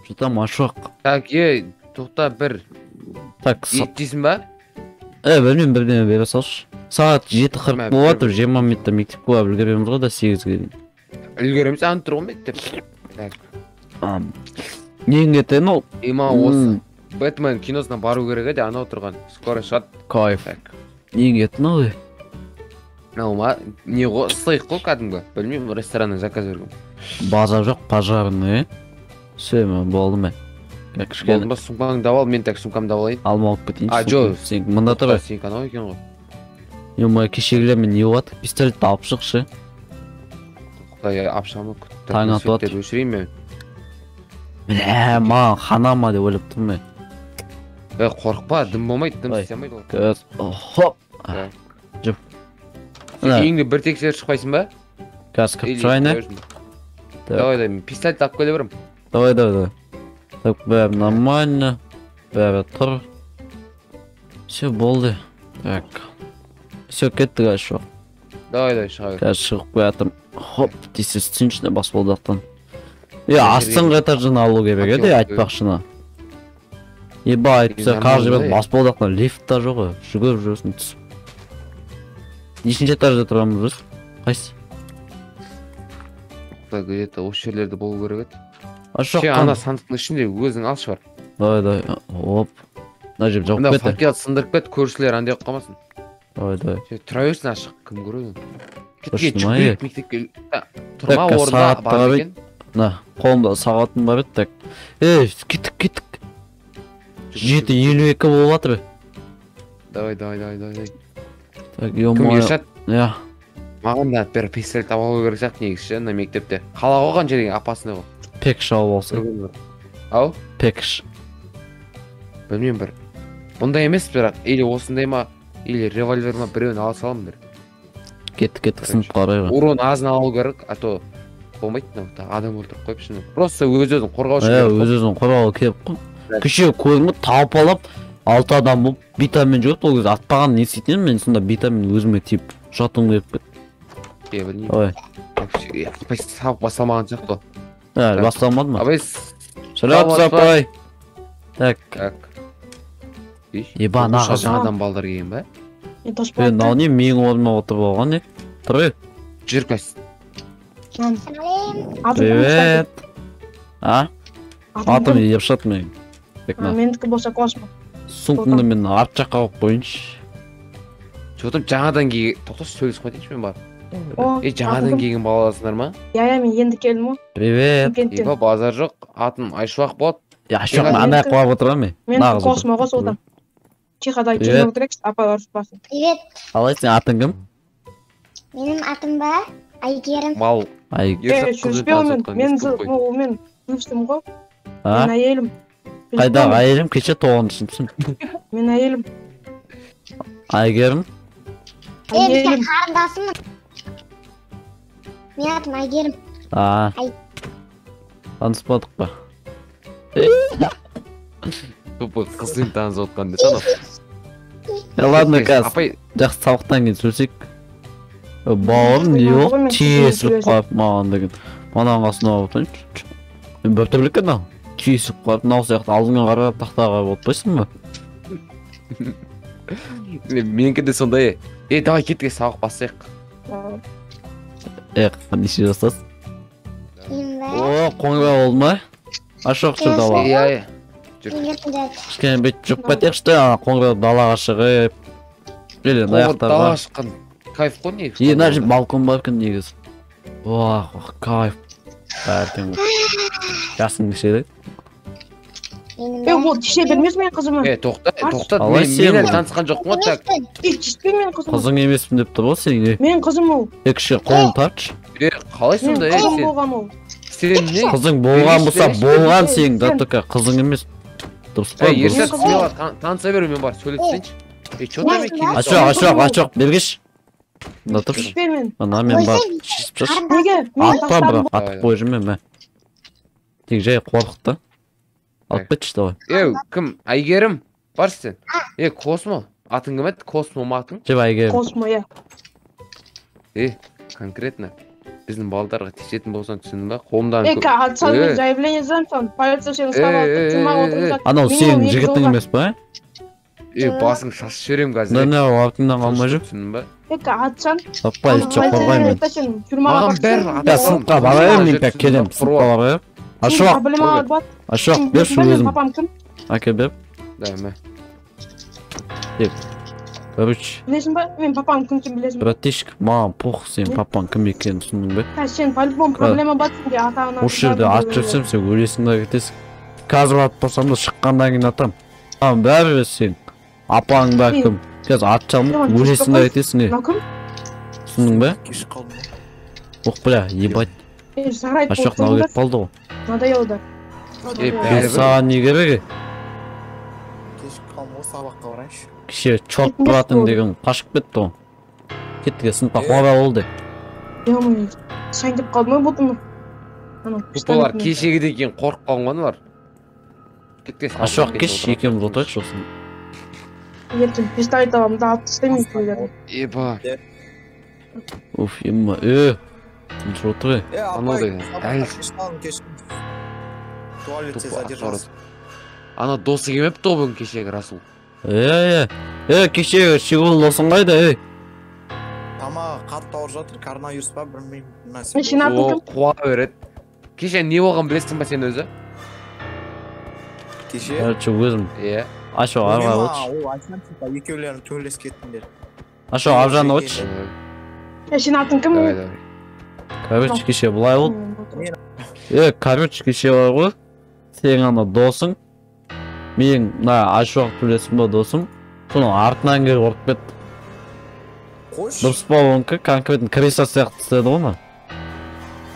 Жұтам ашуақ. Так, тоқта бір. Так, Ет жейсің ба? білмеймін бірдеме бере салшы. Сағат 7:40 болатыр, 20 минутта мектепке барып үлгереміз ғой да 8-ге дейін. Үлгереміз, аны тұр ғой мектеп. Так. Нең кетен ол? Има осы. Бэтмен киносына бару керек еді, ана отырған. Скоро шығады. Кайф. Так. Нең кетен ол? Наума, не ғой, стейк қой кәдімгі. Білмеймін, рестораннан заказ берген. Базар жоқ, пожарный. Все, болды ма? Болды ба, сумкаңды ал, мен так сумкамды алайын. Алма алып кетейін. Жо. Сен мында тұр. Сен анау екен ғой. Ема кешегілер мен не болады? Пистолетті алып шықшы. Құдай апшамы Таң атып күтті. Өшірейін мен. Маған ханама деп ойлап тұрмын. Қорықпа, дым болмайды, дым істемейді ол. Көз. Хоп. Жүп. Үйіңде бір тексер шықпайсың ба? Қазір кіріп тұрайын. Давай, мен пистолет алып келе берем. Давай. Так, бәрі нормально. Бәрі тұр. Все болды. Так. Все, кетті қазір. Давай, шыға бер. Қазір шығып қоятым. Хоп, десе түсіншіне бас болдақтан. Астыңғы этажын алу керек еді, айтпақшына. Еба айтпса, қаржы бет бас болдақтан лифтта жоғы. Жүгіріп жүрсін түсіп. Нешінші этажда тұрамыз біз? Қайсы? Где-то осы жерлерде болу керек еді. Ашық Сен ана сандықтың ішінде өзің алшы бар. Давай. Оп. Мына жеп жауып кетті. Факелді сындырып кет, көршілер андай қойып қалмасын. Давай. Тұра берсін ашық, кім көреді? Кетке Тұрма, жүгірейік мектепке. Тұрма орында бар екен. На, қолымда сағатым бар еді, так. Кеттік. 7:52 болып жатыр. Давай. Так, Кім ешат? Я. Маған да бір пистолет алу керек сияқты негізі, на мектепте. Қала қойған жерге апасына ғой. Пекш алып алса. Ау? Пекш. Білмеймін бір. Бұндай емес бірақ, или осындай ма, или револьвер ма біреуін ала салам бір. Кеттік сынып қарайға. Урон азын алу керек, а то болмайды, адам өлтіріп қойып шыны. Просто өз-өзін қорғау үшін керек. Өз-өзін қорғау келіп қой. Кеше көрдің тауып алып, 6 адам болып, битамен жүріп, ол кезде атпаған не істейтін мен сонда битамен өзіме тиіп, жатым келіп кет. Білмеймін. Ой. Сауып басалмаған сияқты. Басталмады ма? Абай, Салат сапай. Так. Еба, наға жаңадан балдар келген ба? Мынау не менің орныма отырып алған не? Тұры. Жүр кәс. Привет. Атым еп шат мен. Мендікі болса космо. Сумкаңды мен арт жаққа қойып қойыншы. Жотым жаңадан келген, тоқташы сөйлесіп қайтайыншы мен бар. Жаңадан келген балаласыңдар ма? Я, мен енді келдім ғой. Привет. Еба, базар жоқ, атым Айшуақ болады. Айшуақ андай құлап отырам мен. Мендікі космо ғой содан. Чихадай келіп отырекші, апа ұрыспасын. Привет. Қалай сен атың кім? Менің атым ба? Айгерім. Мал. Жүріспеумен, мен өстім ғой. Мен әйелім. Қайдағы әйелім? Кеше 9-шымсың. Мен әйелім. Айгерім? Мен қарындасымын. Мен атым Айгерім. Таныспадық па? Тупо қызын таныз отқан десе анау. Ладно, кәз. Жақсы сауықтан кейін сөйлесек. Бауырым не ол? Тиесіліп қойып маған деген. Манан қасына отырайыншы. Мен бір түрлік кен ау. Тиесіліп қойып, мынау сияқты алдыңа қарап тақтаға отпайсың ба? Менікі де сондай. Давай кетке сауық бассайық. Неше жасасың? Мен ба? О, қоңырау болды ма? Ашық жүр дала. Кішкене бет жүріп кетекші, қоңырау далаға шығып. Белен аяқтарға. Далаға шыққан кайф қой негіз. Мына жер балкон бар екен негіз. Кайф. Бәркен ғой. Жасың кешеді? Ол тише бермес мен қызымы. Тоқтат, мен әлі танысқан жоқпын ғой так. Тиіспей мен қызым. Қызың емеспін деп тұр ғой сен. Мен қызым ол. Кішке қолын тартшы. Қалай сонда? Мен қызым болған ол. Қызың болған болса болған сен, датока қызың емес. Дұрыс па? Ерсат смело таныса беру мен бар, сөйлесейінші. Че там екен? Ашық, бергеш. Да тұршы. Тиіспей мен. Ана мен бар. Шыспшы. Неге? Атпа бірақ, атып қой жүрме мә. Тек жай қорқықты. Алып кетші давай. Кім? Айгерім? Баршы сен? Космо? Атың кім еді? Космо ма атың? Жеп Айгерім. Космо, я. Конкретно. биздин балдарга тиешетін болсаң түсіндің ба? Қолымдан Атсаң заявление жазамын, полиция сені ұстап алып, түрмаға отырғызады. Анау сенің жігітің емес па? Басың шашып жіберем қазір. Не уақытыңнан қалмай жүр. Түсіндің ба? Атсаң, Таппай, жоқ қорғаймын. Түрмаға Я сыныпқа барайын, мен пәк келем, сыныпқа барайын. Ашуақ, проблемалар болады. ашуақ, берші өзім. Папам кім? Әке беп. Да, мә. Короче, Білесің ба? Мен папам кім білесің ба? братишка, маған пох сен папаң кім екенін түсіндің бе? Сен по-любому проблема бар сенде ата-ана. Осы жерде ат жүрсем сен өлесің да кетесің. Қазір ат болсам да шыққандан кейін атам. Бәрі сен. Апаң ба кім? Қазір ат жалмай өлесің да кетесің. Кім? Түсіндің бе? Ох, бля, ебать. Сарайт Ашуақ нау кетіп қалды ғой. Надоелді. Саған не керек? Кешіп қалма, сабаққа барайыншы. Кеше чорт бұратын деген қашып кетті ғой. Кеттіге сыныпқа қуара болды. Яғын, сән деп қалды ма бұтын? Олар кешегіден кейін қорқып қалған олар. Ашуақ кеш екеуміз отырайықшы осыны. Ертең пистолет аламын да атып істемеймін көйлерді. Еба. Уф, емма, Тыныш отыр. Туалетте задержался. Ана досы келмепті ғой бүгін кешегі Расул. Кеше шегул досың қайда, Тамағы қатты ауыр жатыр, коронавирус па, білмеймін. Мен шинатын кім? Қуа береді. Кеше не болған білесің ба сен өзі? Кеше? Өзім. Ашо, арға өтші. Ол айтсам типа екеулерін төңілес кеттіңдер. Ашо, абжаны өтші. Шинатын кім? Короче, кеше бұлай ол. Короче, кеше бар ғой. Сен ана досың. Мен Ашоқ төлесім ба досым. Соның артынан кері ұрып кетті. Қош? Дұрыс ба онкі конкретно креса сияқты істеді ғой ма?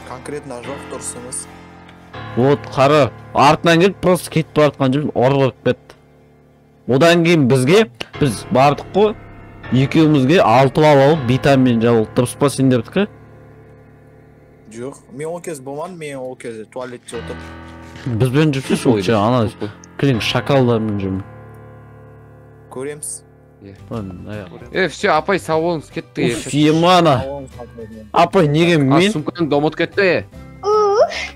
Конкретно жоқ дұрыс емес. Вот, қары. Артынан келіп, просто кетіп баратқан жүріп, ұрып кетті. Одан кейін бізге, біз бардық қой. Екеумізге 6 бал алып, витамин жабылды. Дұрыс па сендердікі? Жоқ, мен ол кез болмадым, мен ол кезде туалетте отырдым. Бізбен жүрсіз ол ана клин шакалдармен жүрмін. Көреміз. Все, апай сау болыңыз, кетті. Ема апай неге мен? Сумкаңды ұмыт кетті.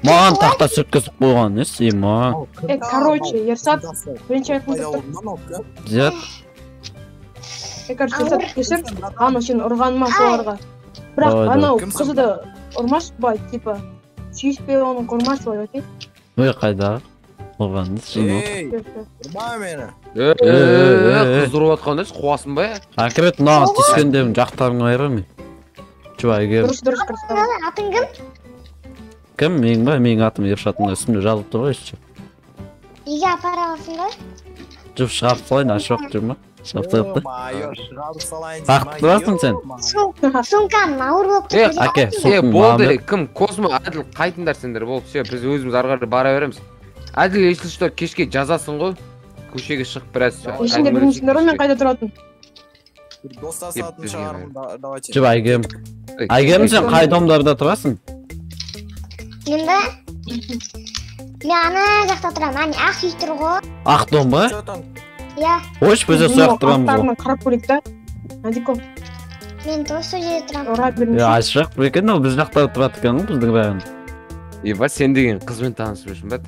Маған тақта сүрткізіп қойған, нес, ема. Короче, Ерсат, бірінші айтқым Зет. Короче, Ерсат кесір, анау сен ұрғаныма соларға. Бірақ анау қызды ұрмаш бай, типа, сүйіспей оның ұрмаш бай, окей? Қайда? Ұрғаныңыз, жын Ұрма мені. Қыз ұрып атқандайсыз, қуасың ба? Акырет, нағыз тискендерім жақтарың айыры ме? Чувай, кем? Дұрыс, Атың кім? Кім? Мен ба? Менің атым Ершатың үстінде жазылып тұр ғой, ішчі. Үйге апара алсың ғой? Жұп шығарып салайын, ашуақ жүр ма? Шығарып Шығарып салайын. Бақыт тұрасың сен? Сумкам ауыр болып тұр. Әке, сұлтың болды, мағамет. кім? Космо, Әділ, қайтындар сендер, болды, все, біз өзіміз арғары бара береміз. Әділ, ешіл что, кешке жазасың ғой, көшеге шығып біраз. Ешінде білмейсіңдер ғой мен қайда тұратын. Достасатын шығармын, давайте. Жұп, Айгем. Айгем, сен қай домдарда тұрасың? Мен ба? Мен ана жақта тұрам, әне ақ үй тұр ғой. Ақ дом ба? Иә. Ойш, бізде сояқ тұрамыз ғой. Аттарынан қарап көрейік та. Надико. Мен тоже сол жерде тұрам. Ора бермейсің. Ашық, бір екен, ол біз жақтары тұрады екен ғой, біздің район. Еба, сен деген қызбен танысып жүрсің ба?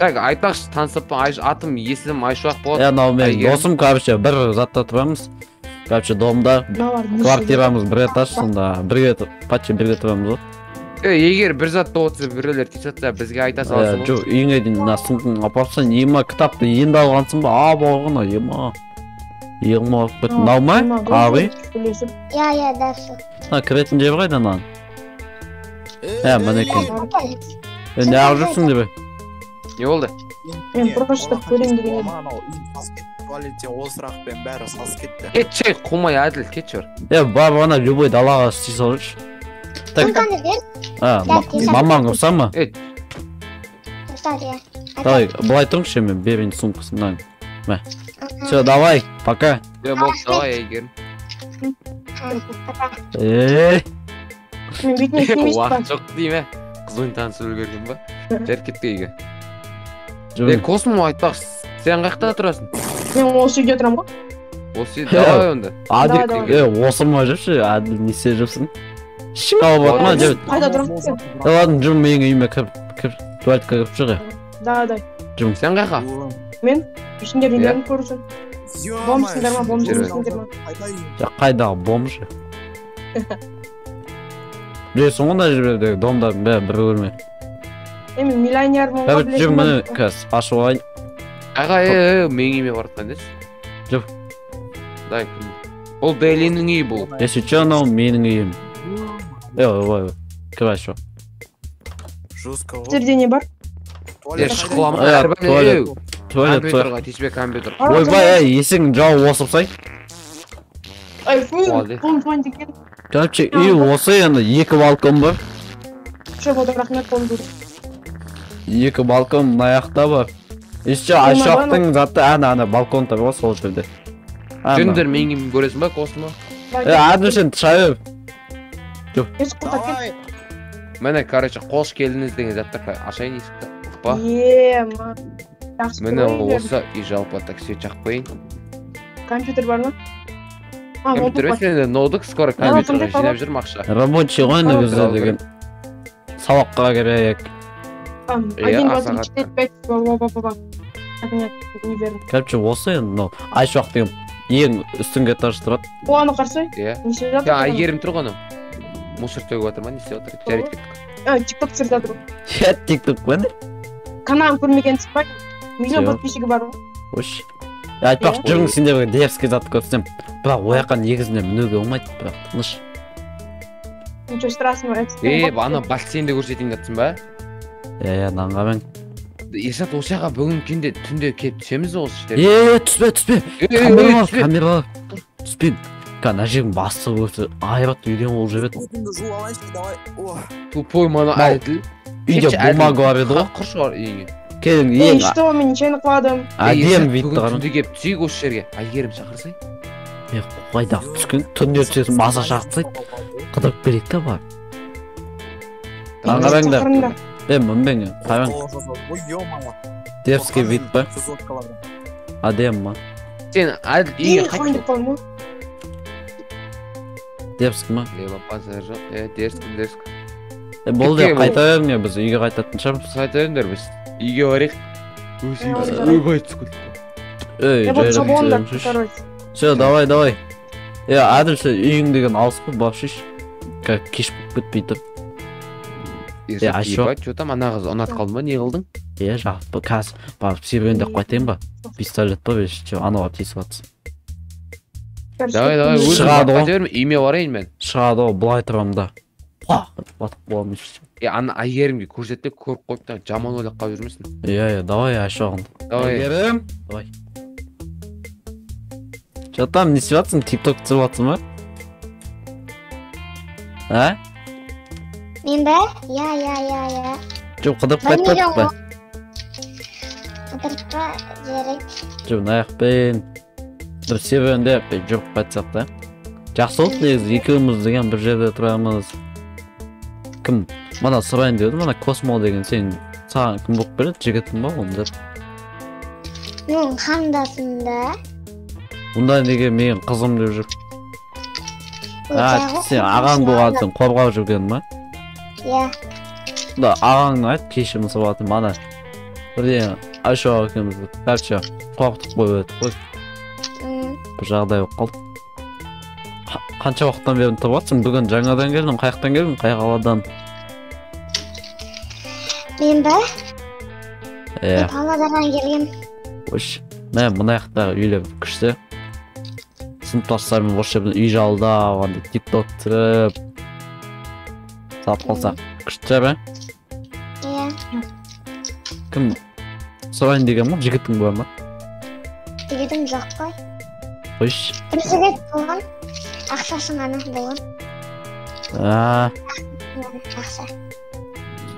Так, айтпақшы, танысып па, атым, есімім Айшуақ болады. Нау мен досым, короче, бір затта тұрамыз. Короче, домда, квартирамыз бір этаж, сонда бірге, патче бірге тұрамыз ғой. Егер бір затта отсы біреулер тесатса, бізге айта саласың ғой. Жо, үйіңе дейін сұңқын апарсың, ема кітапты енді алғансың ба? Болғына, ема. Еғыма алып кеттің, нау ма? Ағи? Иә, дәп сол. Кіретін жебі қайда нан? Мәнекен. Не ақ жүрсің деп? Не болды? Мен просто көрем деген едім. Туалетте ол сұрақпен бәрі сас кетті. Кетші, қумай Әділ, кетші бар. Бар ана любой далаға істей салыршы. Сумканы бер. Мамаң ұрса ма? Ұрсады, иә. Давай, бұлай тұрыңшы мен берейін сумкасынан. Все, давай, пока. Болды, давай, Егер. Мен бетіне істемейсіз ба? Уақыт жоқ дейме, қызбен танысып үлгерген ба? Жәріп кетті Егер. Космо айтпақшы, сен қаяқта тұрасың? Мен осы үйде тұрам ғой. Осы үйде, давай онда. Осы ма жүрші, Әділ несе жүрсің? Ішің алып отма жеп. Қайда тұрмын сен? Ладно, жүрм менің үйіме кір. Туалетке кіріп шыға. Да. Сен қайқа? Мен ішінде үйлерін көрсін. Бомбсыңдар ма, бомбсыңдар ма? Қайдағы бомж? Білесің ғой мына жердегі домдардың бәрі бір бөлме. Мен миллионермін ғой, Бәрі жүр міне қазір ашып алайын. Қайқа, менің үйіме баратқан десіз? Жүр. Дай кім? Бұл Делиннің үйі бұл. Если анау менің үйім. Ой, кір ашып. Жестко. Сіздерде не бар? Шықылама, Туалет. компьютерға тиіспе компьютер. Ойбай, есігін жауып осып сай. Ай, фу, Олай. қолым деген. Короче, үй осы енді 2 балкон бар. Шо болды, рахмет қолым дейді. 2 балкон мына жақта бар. Еще ашақтың заты ана балкон бар ғой сол жерде. Жүндер менің үйімді көресің ба, космо? Әділшен шайып. Еш құлтап кет. Міне, короче, қош келдіңіз деген заттар ашайын есікті. Опа. Ма. Жақсы Міне көрейін. осы үй жалпы такси жақып қойын. Компьютер бар ма? Компьютер емес, енді ноутбук скоро компьютерға жинап жүрмін ақша. Рабочий ғой негізі деген. Сабаққа керек. Один, два, три, сағат. 4, 5, ба. Кабинет, универ. Короче, осы енді мынау айшуақ деген ең үстіңгі этаж тұрады. Оғаны қарсы? Иә. Не істеп жатыр? Әйгерім тұр ғой анау. Мусор төгіп жатыр ма, не істеп жатыр? Жарайды кеттік. Тикток түсіріп жатыр. Тикток қой. Каналын көрмегенсіз ба? Миллион Всё. подписчигі бар ғой. Ош. Айтпақ жүрің сендерге дерзкий зат көрсем. Бірақ ояққа негізінде мінуге болмайды, бірақ тыныш. Ничего страшного. Ана бассейнді көрсетейін жатсың ба? Нанғамен. Есат осы жаққа бүгін түнде келіп түсеміз осы жерге. Түспе. Камера бар. Түспен. Ана жердің басы көрсе айрат үйден ол жебет. Тупой мана әділ. Үйде бумага бар еді ғой. Құршы бар үйіңе. Келің ең Что, мен ничего қыладым. әдем вид Бүгін тұрған. түнде келіп түсейік осы жерге. Әйгерім шақырсай. Қойда түскен түнде түсесің маса шақсайды. Қыдырып берейік та бар. Аңғараңдар. Мінбен қайын. Ой, ё-моё. Дерзкий вид ба? Адем ма? Сен әділ үйге қайт. Қойдық Дерзкий ма? Лева пазар жоқ. Дерзкі. Болды Кеткен қайта беріңе біз үйге қайтатын шығармыз. Қайта өндер біз. Үйге барайық. Ойбай түскіл. Я вот шаблондар, Жайлым короче. Все, давай. Әділ сен үйің деген алыс қой, бапшиш. Кеш болып кетпей тұр. Ебать, что там ана қыз ұнат қалды ма, не қылдың? Жалпы қазір барып серуендеп қайтайын ба? Пистолет ба беш, анауға тиісіп атсын. Давай, өзім Шығады ғой. қайта бермей, үйме барайын мен. Шығады ғой, бұлай тұрамын да. Батып боламын еш. Ана Айгерімге көрсетіп көріп қойып та жаман ойлап қалып жүрмесін. Давай ашуағын. Давай. Айгерім. Давай. Что там, не істеп жатсың? Тикток түсіріп жатсың ба? Мен бе? Я. Жоқ, қыдырып Бір қайтпадық миллион па? Отырпа жерек. Жоқ, наяқпен бір серуендеп жүріп қайтсақ та. Жақсы болды негізі, екеуміз деген бір жерде тұрамыз. Кім? Мана сұрайын дедім, мана Космо деген саған кім болып береді? Жігітің ба оны деді. Мен қандасында. Онда неге мен қызым деп жүр. Сен ағаң болғансың қорғап жүрген ма? Иә. Да, ағаңны айт, кешірім сұрап мана. Бірден Айшуақ екеумізді қарша қорқытып қойып еді қой. Бір жағдай болып қалды. Қанша уақыттан бері тұрып жатсың? Бүгін жаңадан келдің, қаяқтан келдің, қай қаладан? Мен бе? Мен Павлодардан келгем. Ош, мына жақтағы үйлер күшті. Сыныптастармен осы жерден үй жалдап, тикток түсіріп салып қалсақ күшті бе? Иә. Кім сұрайын деген ма? Жігітің бар ма? Жігітім жоқ қой. Ош. Бір жігіт болған. Ақшасын ғана болған. Ақша.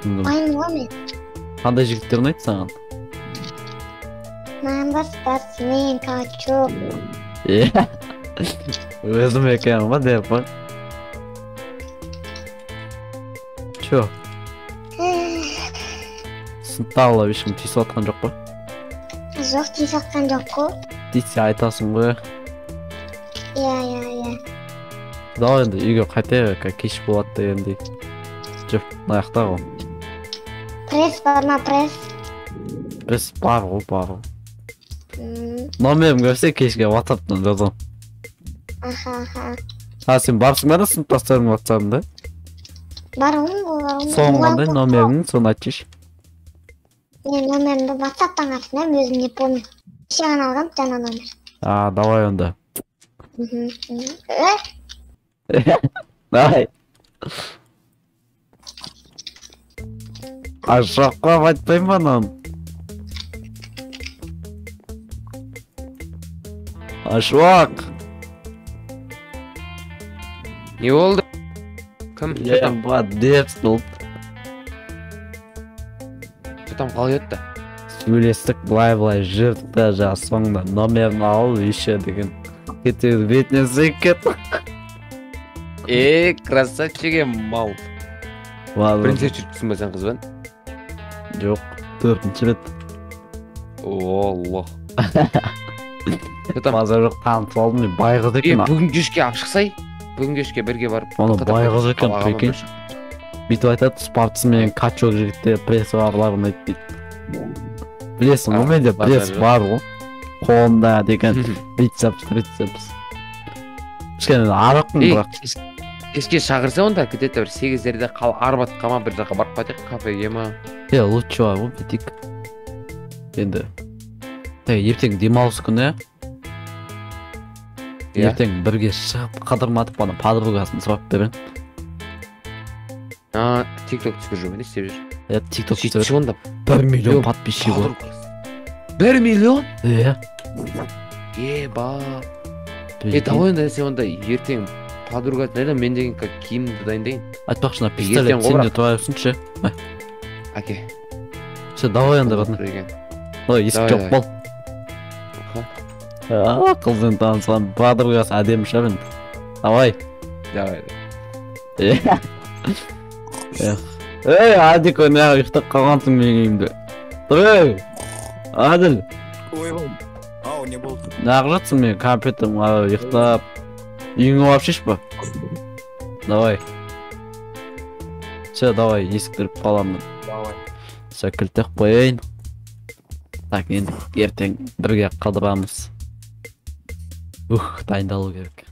Айым ғой мен. Қандай жігіттер ұнайды саған? Маған бар спортсмен, качок. Өзім екен ба деп па? Чо? Сыныптағылар ешкім тиісіп атқан жоқ па? Жоқ, тиісіп атқан жоқ қой. Тиіссе айтасың ғой. Иә. Давай енді үйге қайтайық, кеш болады дегендей. Жоқ, аяқта ғой. Пресс бар ма, пресс? Біз бар ғой. Номерім көрсе кешке WhatsApp-тан жазам. Аха. Сен барсың ба да сыныптастарың WhatsApp-ында? Барым. Соң қандай номерің, соны айтшы. Мен номерімді WhatsApp-тан ашынам, өзім не помню. Кешен алғам, жаңа номер. Давай онда. Давай. Ашаққа айтпайым ба нам? Ашуақ. Не болды? Кім? Ба, депс болды. Там қалай өтті? Сөйлестік былай жүрдік та соңында номерін алып еще деген кетеді бетіне секет. Красавчик мал. Бірінші рет жүріпсің ба сен қызбен? Жоқ, 4-ші рет. Аллах. Маза жоқ, танып алдым, мен байғыз екен. Бүгін кешке алып шықсай, бүгін кешке бірге барып. Оны байғыз екен, прикинь. Бүйтіп айтады, спортсмен, качок жігіттер, пресс барларын айтты. Білесің ғой, менде пресс бар ғой. Қолында деген бицепс, трицепс. Кішкене арықпын бірақ. Кешке шақырса онда где-то бір 8-дерде Арбатқа ма бір жаққа барып қайтайық, кафеге ма? Лучше бар ғой, бетик. Енді ертең демалыс күні. Ертең бірге шығып қыдырматып ана подругасын сұрап беремін. TikTok түсіп жүрген, не істеп жүр? TikTok сөйтші онда 1 миллион подписчик ғой. 1 миллион? Ба. Давай онда сен онда ертең подругасын айда, мен деген киімді дайындайын. Айтпақшына пистолет сенде тұра өсінші. Әке. Давай онда батын. Есік жоқ бол. Қызын танысқан подругасы әдемі шабын. Давай. Адик ой, неға ұйықтап қалғансың менің үйімде. Тұр, Аділ. Не болды? Неға жатсың мен компьютерім ұйықтап. Үйіңе барып шеш па? Давай. Давай, есік кіріп қаламын. Давай. Кілтек қойайын. Так, енді ертең бірге қыдырамыз. Дайындалу керек.